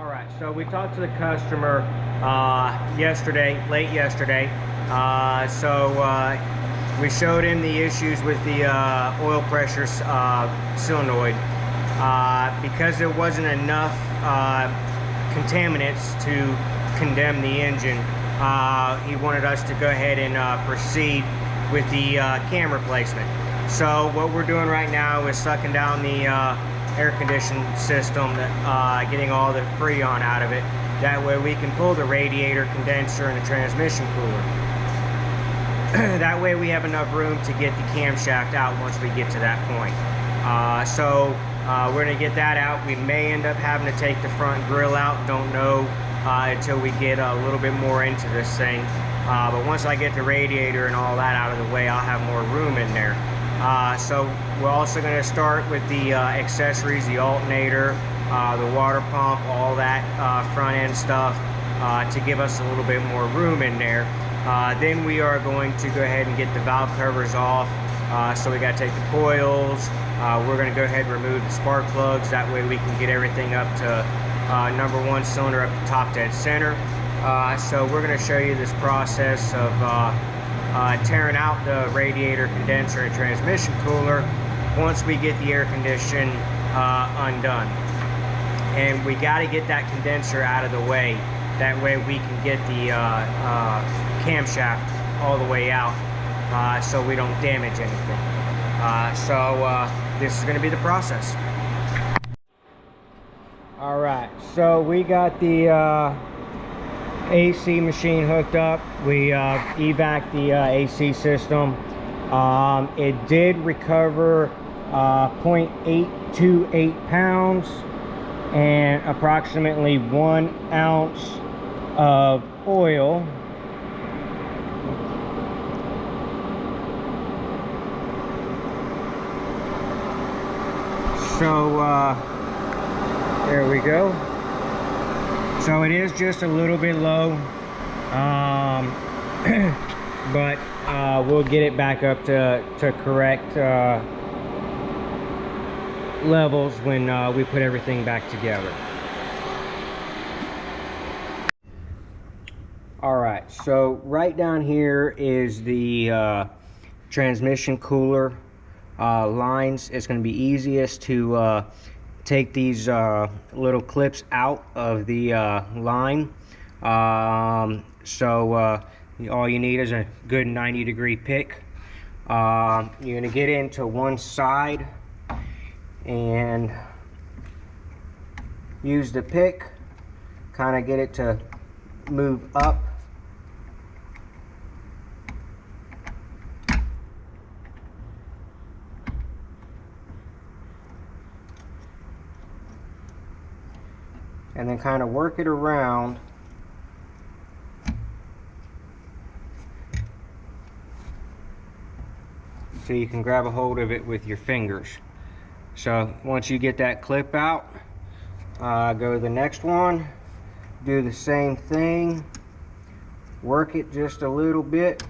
All right, so we talked to the customer late yesterday. We showed him the issues with the oil pressure solenoid. Because there wasn't enough contaminants to condemn the engine, he wanted us to go ahead and proceed with the cam replacement. So what we're doing right now is sucking down the air conditioning system, getting all the freon out of it. That way we can pull the radiator, condenser, and the transmission cooler. That way we have enough room to get the camshaft out once we get to that point. We're going to get that out. We may end up having to take the front grill out. Don't know until we get a little bit more into this thing. But once I get the radiator and all that out of the way, I'll have more room in there. So we're also going to start with the accessories, the alternator, the water pump, all that front end stuff to give us a little bit more room in there. Then we are going to go ahead and get the valve covers off. So we got to take the coils. We're going to go ahead and remove the spark plugs. That way we can get everything up to number 1 cylinder up to top dead center. So we're going to show you this process of tearing out the radiator, condenser, and transmission cooler once we get the air condition undone. And we got to get that condenser out of the way. That way we can get the camshaft all the way out so we don't damage anything. This is going to be the process. All right, so we got the AC machine hooked up. We evac the AC system. It did recover 0.828 pounds and approximately 1 ounce of oil. So there we go. So it is just a little bit low, but we'll get it back up to correct levels when we put everything back together. All right, so right down here is the transmission cooler lines. It's going to be easiest to take these little clips out of the line. All you need is a good 90-degree pick. You're going to get into one side and use the pick, kind of get it to move up. And then kind of work it around so you can grab a hold of it with your fingers. So once you get that clip out, go to the next one, do the same thing, work it just a little bit.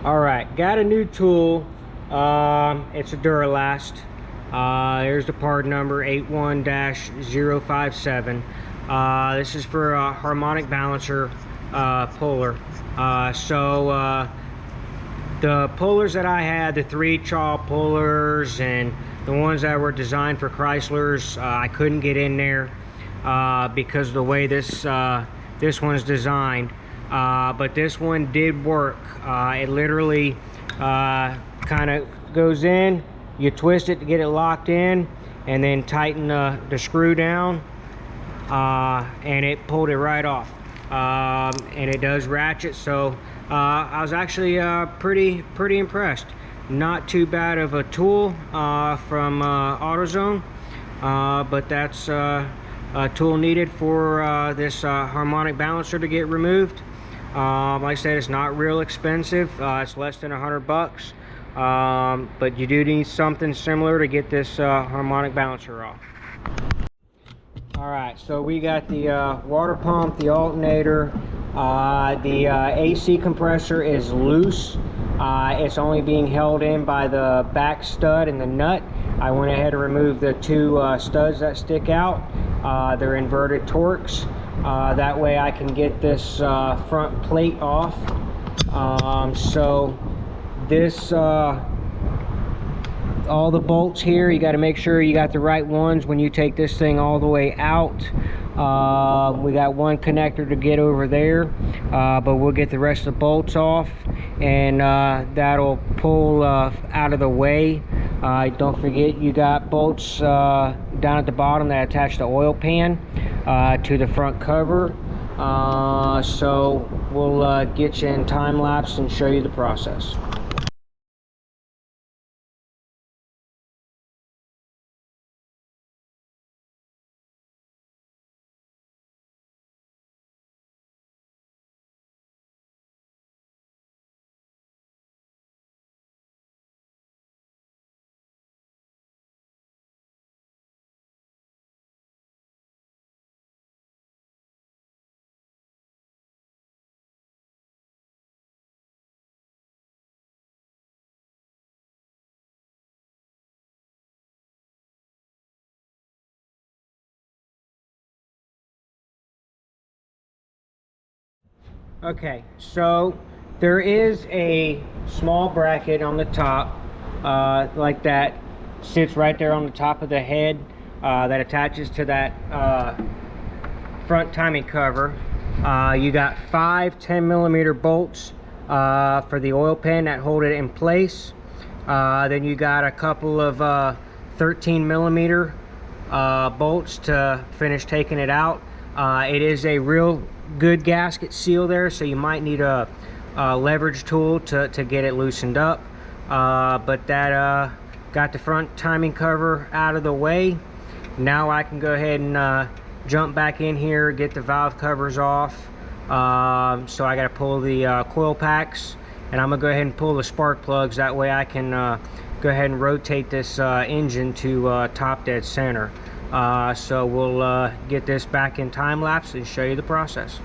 All right, got a new tool. It's a Duralast. There's the part number 81-057. This is for a harmonic balancer puller. The pullers that I had, the 3 chaw pullers and the ones that were designed for Chryslers, I couldn't get in there because of the way this one's designed. But this one did work. It literally kind of goes in, you twist it to get it locked in, and then tighten the screw down, and it pulled it right off. And it does ratchet, so I was actually pretty impressed. Not too bad of a tool from AutoZone, but that's a tool needed for this harmonic balancer to get removed. Like I said, it's not real expensive. It's less than $100, but you do need something similar to get this harmonic balancer off. Alright, so we got the water pump, the alternator, the AC compressor is loose. It's only being held in by the back stud and the nut. I went ahead and removed the 2 studs that stick out. They're inverted Torx. That way I can get this front plate off. So this all the bolts here, you got to make sure you got the right ones when you take this thing all the way out. We got one connector to get over there, but we'll get the rest of the bolts off, and that'll pull out of the way. Don't forget you got bolts down at the bottom that attach the oil pan to the front cover. So we'll get you in time lapse and show you the process. Okay, so there is a small bracket on the top, like that, sits right there on the top of the head, that attaches to that front timing cover. You got 5 10mm bolts for the oil pan that hold it in place. Then you got a couple of 13mm bolts to finish taking it out. It is a real good gasket seal there, so you might need a leverage tool to get it loosened up. But that got the front timing cover out of the way. Now I can go ahead and jump back in here, get the valve covers off. So I got to pull the coil packs, and I'm gonna go ahead and pull the spark plugs. That way I can go ahead and rotate this engine to top dead center. So we'll get this back in time lapse and show you the process.